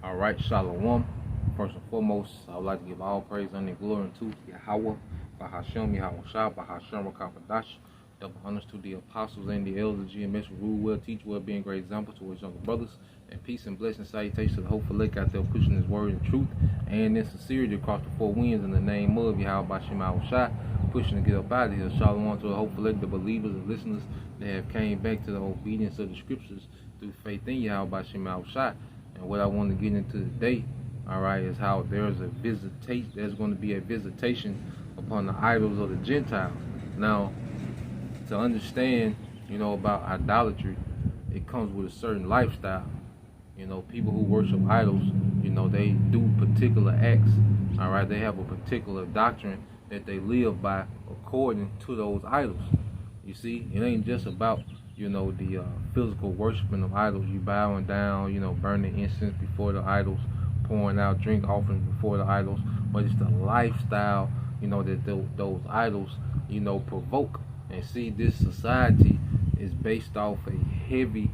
All right, Shalom. First and foremost, I would like to give all praise and glory to Yahweh, Bahashem, Yahweh Shah, Bahashem, Rakabadash. Double honors to the apostles and the elders, GMS, who rule well, teach well, being great example to his younger brothers. And peace and blessing, salutations to the hopeful lake out there pushing his word and truth and in sincerity across the four winds in the name of Yahweh, Bahashem, Yahweh Shah, pushing to get up out of here. Shalom to the hopeful lake, the believers and listeners that have came back to the obedience of the scriptures through faith in Yahweh, Bahashem, Yahweh Shah. And what I want to get into today, all right, is how there's going to be a visitation upon the idols of the Gentiles. Now, to understand, about idolatry, it comes with a certain lifestyle. People who worship idols, they do particular acts, all right? They have a particular doctrine that they live by according to those idols. You see, it ain't just about the physical worshiping of idols, you bowing down, burning incense before the idols, pouring out drink offerings before the idols, but it's the lifestyle, that those idols, provoke. And see, this society is based off a heavy,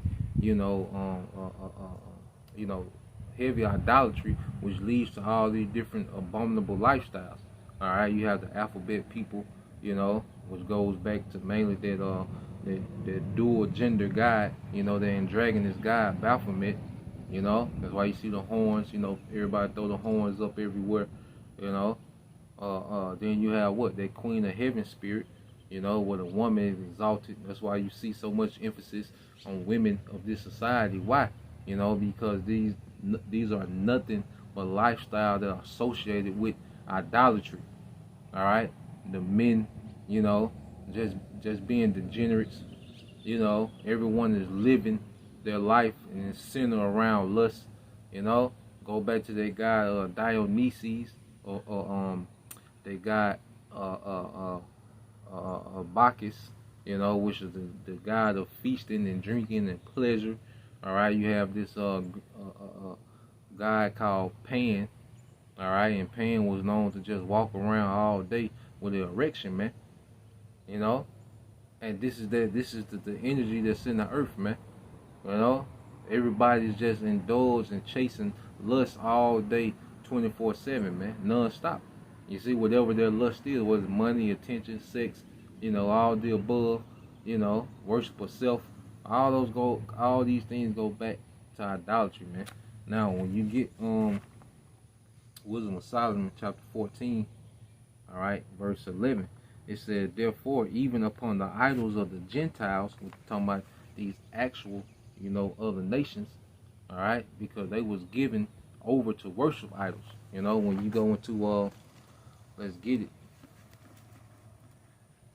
heavy idolatry, which leads to all these different abominable lifestyles. All right, you have the alphabet people, which goes back to mainly that dual gender God, the androgynous God, Baphomet, that's why you see the horns, everybody throw the horns up everywhere, then you have that Queen of Heaven spirit, where the woman is exalted. That's why you see so much emphasis on women of this society. Why? Because these are nothing but lifestyle that are associated with idolatry. All right, the men, just being degenerates. Everyone is living their life and it's centered around lust. Go back to that guy Dionysus, or they got Bacchus, which is the god of feasting and drinking and pleasure. All right, you have this guy called Pan. All right, and Pan was known to just walk around all day with an erection, man. And this is the energy that's in the earth, man. Everybody's just indulged and chasing lust all day, 24/7, man, non-stop. You see, whatever their lust is, whether it's money, attention, sex, all the above, worship of self, all these things go back to idolatry, man. Now, when you get Wisdom of Solomon, chapter 14, all right, verse 11, it said, therefore, even upon the idols of the Gentiles, we're talking about these actual, other nations, all right, because they was given over to worship idols. When you go into, let's get it,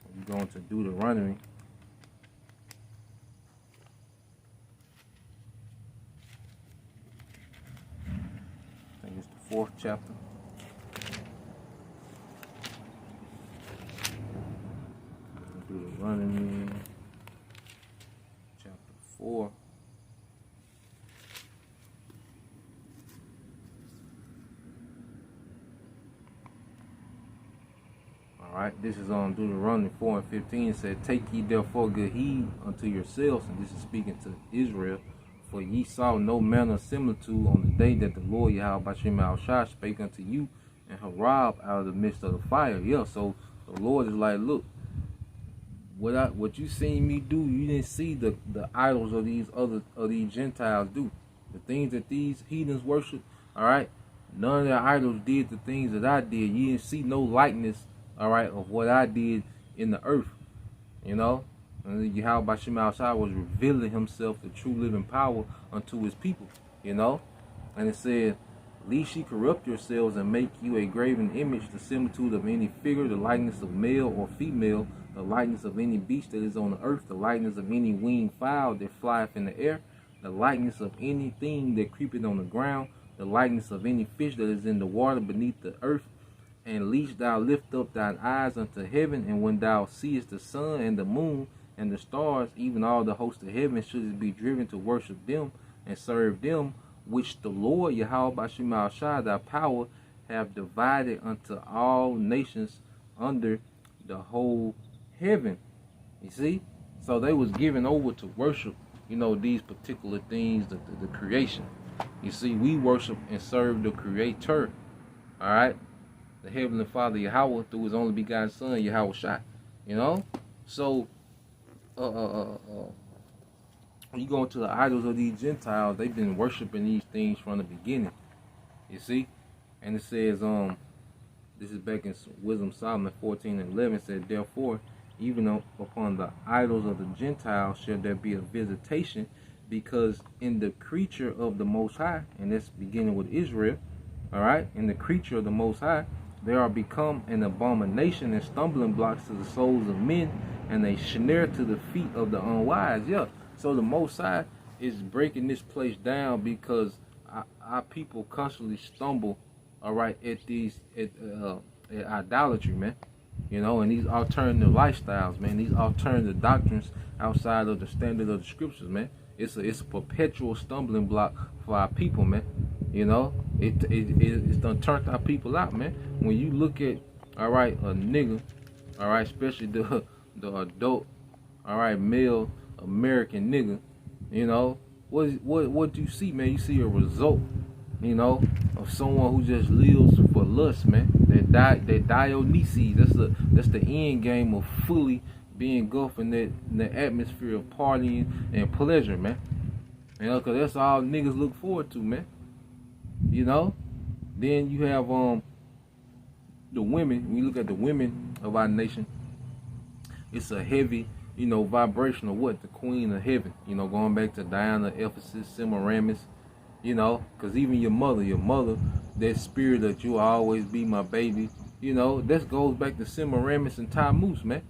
when you go into Deuteronomy, I think it's the 4th chapter. Deuteronomy chapter 4. Alright, this is on Deuteronomy 4 and 15. It said, take ye therefore good heed unto yourselves, and this is speaking to Israel, for ye saw no manner of similitude on the day that the Lord Yahweh Bashim Al-Shah spake unto you and Harab out of the midst of the fire. Yeah, so the Lord is like, look, what you seen me do, you didn't see the idols of these Gentiles do. The things that these heathens worship, all right, none of their idols did the things that I did. You didn't see no likeness, all right, of what I did in the earth, And Yahweh Bashim Al-Shah was revealing himself, the true living power, unto his people, And it said, lest ye corrupt yourselves and make you a graven image, the similitude of any figure, the likeness of male or female, the likeness of any beast that is on the earth, the likeness of any winged fowl that flieth in the air, the likeness of anything that creepeth on the ground, the likeness of any fish that is in the water beneath the earth. And lest thou lift up thine eyes unto heaven, and when thou seest the sun and the moon and the stars, even all the hosts of heaven, shouldest be driven to worship them and serve them, which the Lord Yahweh Bashim Al-Shah, thy power, have divided unto all nations under the whole heaven. You see? So they was given over to worship, these particular things, the creation. You see, we worship and serve the Creator. All right, the Heavenly Father Yahweh through His only begotten Son Yahweh Shai. You know, so when you go into the idols of these Gentiles, they've been worshiping these things from the beginning. You see, and it says this is back in Wisdom Solomon 14:11. It said, therefore, even upon the idols of the Gentiles shall there be a visitation, because in the creature of the Most High, and that's beginning with Israel, all right, in the creature of the Most High, they are become an abomination and stumbling blocks to the souls of men, and a snare to the feet of the unwise. Yeah, so the Most High is breaking this place down because our people constantly stumble, all right, at idolatry, man. You know, and these alternative lifestyles, man, these alternative doctrines outside of the standard of the scriptures, man. It's a perpetual stumbling block for our people, man. You know, it's done turned our people out, man. When you look at, all right, a nigga, all right, especially the adult, all right, male American nigga, you know, what do you see, man? You see a result, you know, of someone who just lives for lust, man. That Dionysus. That's the end game of fully being engulfed in that atmosphere of partying and pleasure, man. You know, cause that's all niggas look forward to, man. You know. Then you have the women. When you look at the women of our nation, it's a heavy, you know, vibration of what? The Queen of Heaven. You know, going back to Diana, Ephesus, Semiramis. You know, because even your mother, that spirit that you will always be my baby, you know, that goes back to Semiramis and Tammuz, man.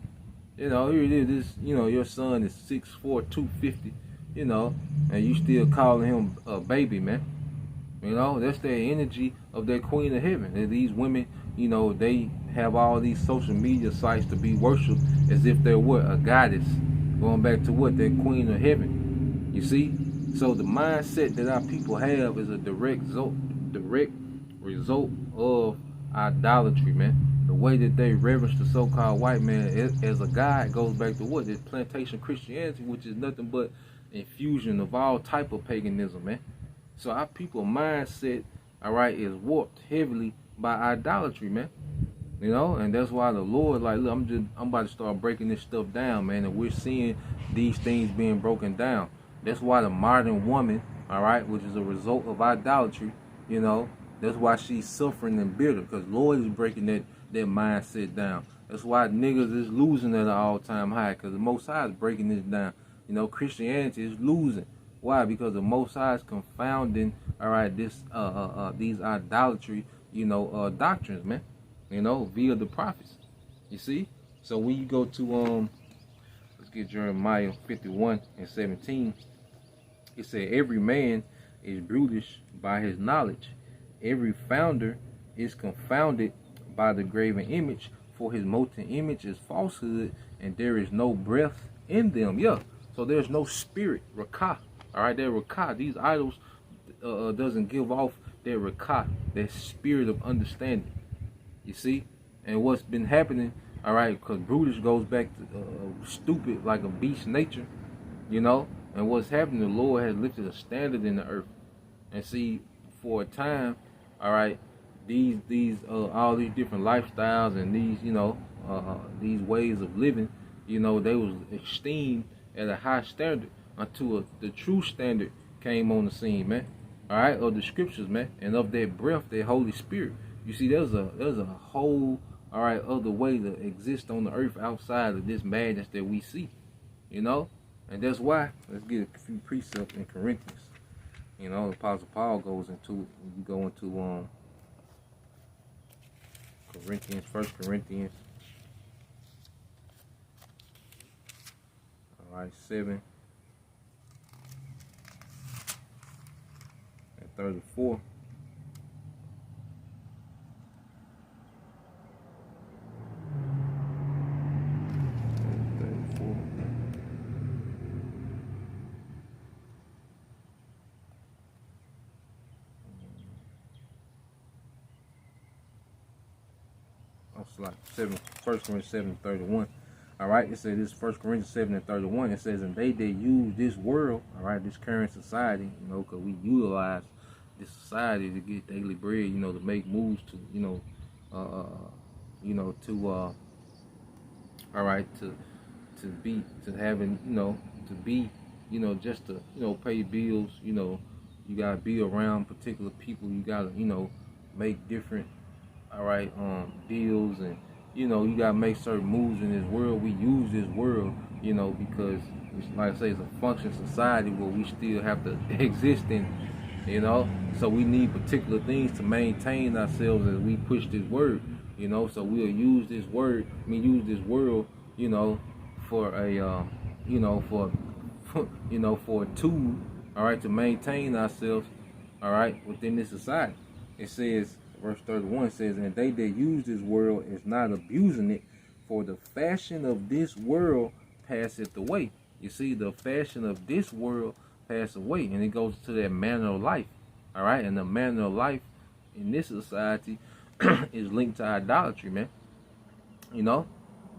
You know, here it is, you know, your son is 6'4", 250, you know, and you still calling him a baby, man. You know, that's the energy of that Queen of Heaven. And these women, you know, they have all these social media sites to be worshipped as if they're what? A goddess. Going back to what? That Queen of Heaven. You see? So the mindset that our people have is a direct result of idolatry, man. The way that they reverence the so-called white man as a god goes back to what? This plantation Christianity, which is nothing but infusion of all type of paganism, man. So our people mindset, all right, is warped heavily by idolatry, man. You know, and that's why the Lord, like, look, I'm about to start breaking this stuff down, man, and we're seeing these things being broken down. That's why the modern woman, all right, which is a result of idolatry, you know, that's why she's suffering and bitter, because Lord is breaking that mindset down. That's why niggas is losing at an all-time high, because the Most High is breaking this down. You know, Christianity is losing. Why? Because the Most High is confounding, all right, these idolatry, you know, doctrines, man. You know, via the prophets. You see? So when you go to let's get Jeremiah 51:17. It said, every man is brutish by his knowledge. Every founder is confounded by the graven image, for his molten image is falsehood, and there is no breath in them. Yeah. So there's no spirit, rakah. All right, that rakah. These idols doesn't give off their rakah, that spirit of understanding. You see? And what's been happening, all right, because brutish goes back to stupid, like a beast nature, you know? And what's happening, the Lord has lifted a standard in the earth. And see, for a time, all right, these all these different lifestyles and these, you know, these ways of living, you know, they was esteemed at a high standard until the true standard came on the scene, man. All right, of the scriptures, man, and of that breath, that Holy Spirit. You see, there's a whole, all right, other way to exist on the earth outside of this madness that we see, you know. And that's why, let's get a few precepts in Corinthians. You know, the Apostle Paul goes into, you go into Corinthians, 1 Corinthians, all right, 7 and 34. Like 1 Corinthians 7:31. All right, it says this 1 Corinthians 7:31. It says, and they that use this world, all right, this current society, you know, because we utilize, this society to get daily bread, you know, to make moves to, to all right, to be, to having, to be, just to, pay bills, you gotta be around particular people, you gotta, make different, all right, deals, and you gotta make certain moves in this world. We use this world, because like I say, it's a function society where we still have to exist in, so we need particular things to maintain ourselves as we push this word, so we'll use this word, use this world, for a, for a tool, all right, to maintain ourselves, all right, within this society. It says, verse 31 says, and they that use this world is not abusing it, for the fashion of this world passeth away. You see, the fashion of this world pass away, and it goes to that manner of life, all right, and the manner of life in this society is linked to idolatry, man.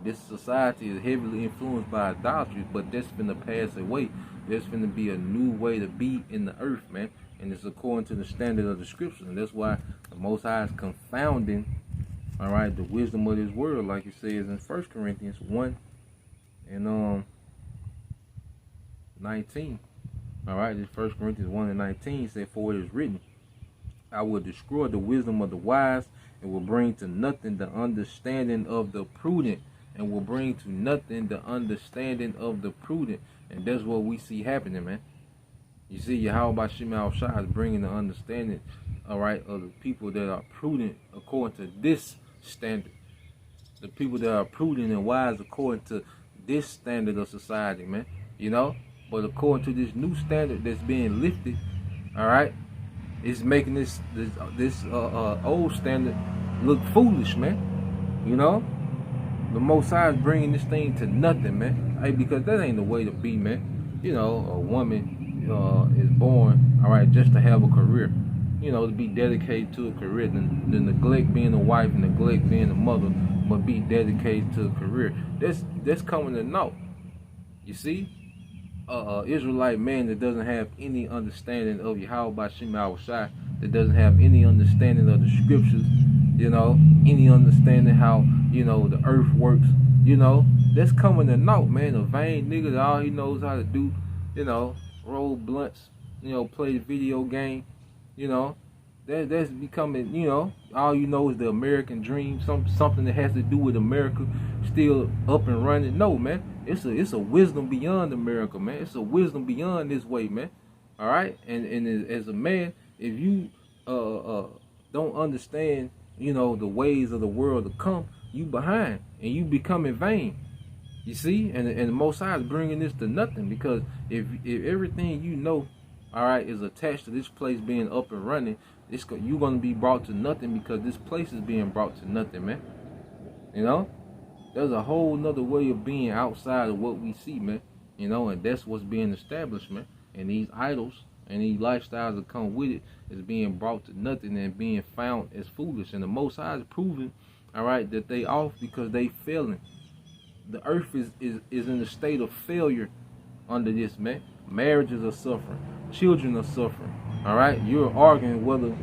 This society is heavily influenced by idolatry, but that's finna pass away. There's finna be a new way to be in the earth, man. And it's according to the standard of the scripture. And that's why the Most High is confounding, all right, the wisdom of this world, like it says in 1 Corinthians 1 and 19. All right, this 1 Corinthians 1 and 19 says, for it is written, I will destroy the wisdom of the wise, and will bring to nothing the understanding of the prudent. And will bring to nothing the understanding of the prudent. And that's what we see happening, man. You see, Yahweh Shema Shai is bringing the understanding, all right, of the people that are prudent according to this standard. The people that are prudent and wise according to this standard of society, man. But according to this new standard that's being lifted, all right, it's making this old standard look foolish, man. The Most High is bringing this thing to nothing, man. Hey, because that ain't the way to be, man. A woman is born, all right, just to have a career, to be dedicated to a career. The neglect being a wife, and neglect being a mother, but be dedicated to a career. That's coming to naught. You see, Israelite man that doesn't have any understanding of Yahweh Shema Shai, that doesn't have any understanding of the scriptures, any understanding how, the earth works, that's coming to naught, man. A vain nigga that all he knows how to do, roll blunts, play the video game, that's becoming, all you know is the American dream, something that has to do with America still up and running. No, man, it's a wisdom beyond America, man. It's a wisdom beyond this way, man. All right, and as a man, if you don't understand, the ways of the world to come, you behind and you becoming vain. You see, and the Most High is bringing this to nothing, because if everything all right, is attached to this place being up and running, you're going to be brought to nothing, because this place is being brought to nothing, man. There's a whole nother way of being outside of what we see, man. And that's what's being established, man. And these idols and these lifestyles that come with it is being brought to nothing and being found as foolish. And the Most High is proving, all right, that they off because they failing. The earth is in a state of failure under this, man. Marriages are suffering, children are suffering. All right, you're arguing whether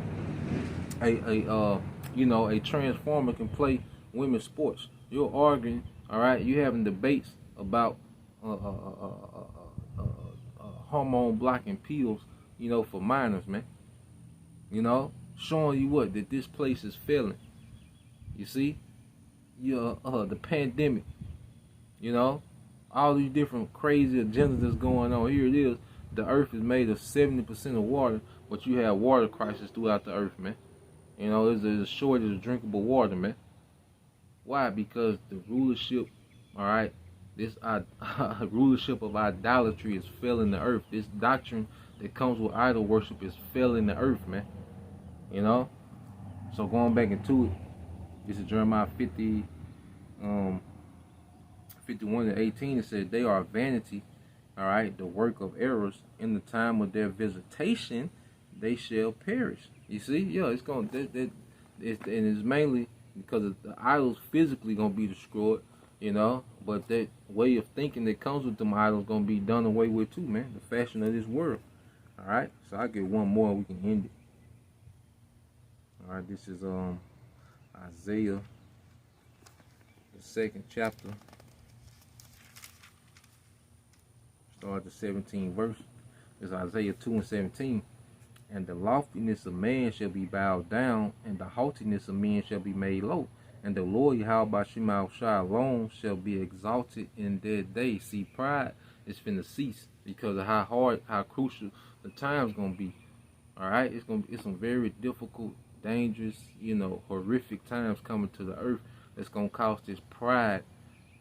a transformer can play women's sports. You're arguing, all right. You're having debates about hormone blocking pills, for minors, man. Showing you what, that this place is failing. You see, the pandemic. All these different crazy agendas that's going on. Here it is. The earth is made of 70% of water, but you have water crisis throughout the earth, man. There's a shortage of drinkable water, man. Why? Because the rulership, all right, this rulership of idolatry is failing the earth. This doctrine that comes with idol worship is failing the earth, man. So going back into it, this is Jeremiah 50, 51 to 18. It says, they are vanity, all right, the work of errors. In the time of their visitation, they shall perish. You see, it's going and it's mainly because the idols physically gonna be destroyed, but that way of thinking that comes with them idols gonna be done away with too, man. The fashion of this world. All right, so I get one more, we can end it. All right, this is Isaiah, the 2nd chapter, start the 17th verse. It's Isaiah 2:17. And the loftiness of man shall be bowed down, and the haughtiness of men shall be made low. And the Lord Yahweh Shai alone shall be exalted in that day. See, pride is finna cease because of how hard, how crucial the time's gonna be. Alright, it's some very difficult, dangerous, horrific times coming to the earth that's gonna cause this pride,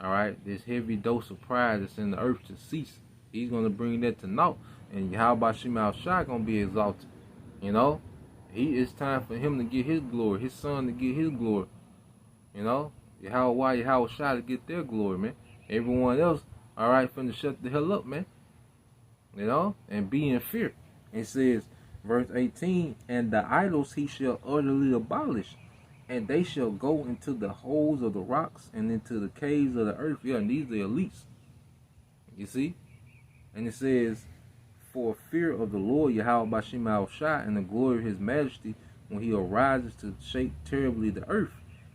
alright, this heavy dose of pride that's in the earth to cease. He's gonna bring that to naught, and Yahweh Shai gonna be exalted. It's time for him to get his glory, his son to get his glory. Yahweh Shai to get their glory, man. Everyone else, alright, finna shut the hell up, man. And be in fear. It says, verse 18, and the idols he shall utterly abolish, and they shall go into the holes of the rocks and into the caves of the earth. Yeah, and these are the elites. You see? And it says, for fear of the Lord Yahweh Shai and the glory of his majesty, when he arises to shake terribly the earth.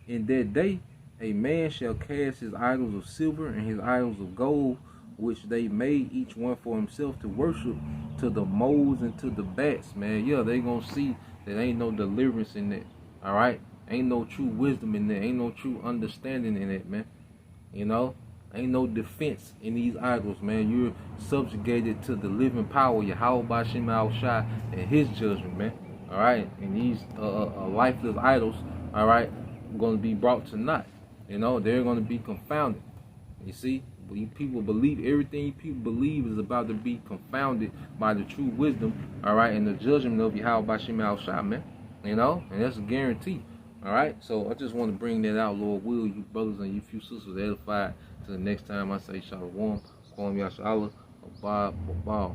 In that day, a man shall cast his idols of silver and his idols of gold, which they made each one for himself to worship, to the moles and to the bats, man. Yeah, they gonna see that ain't no deliverance in that. Alright? Ain't no true wisdom in that. Ain't no true understanding in that, man. Ain't no defense in these idols, man. You're subjugated to the living power, Yahweh Shai, and his judgment, man. Alright? And these lifeless idols, alright, going to be brought to naught. They're going to be confounded. You see? People believe, everything people believe is about to be confounded by the true wisdom, alright, and the judgment of Yahweh Shai, man. And that's a guarantee. Alright? So I just want to bring that out, Lord will, you brothers and you few sisters edified. Till the next time I say Shalom, Kwam Yashala, Abba, Babal.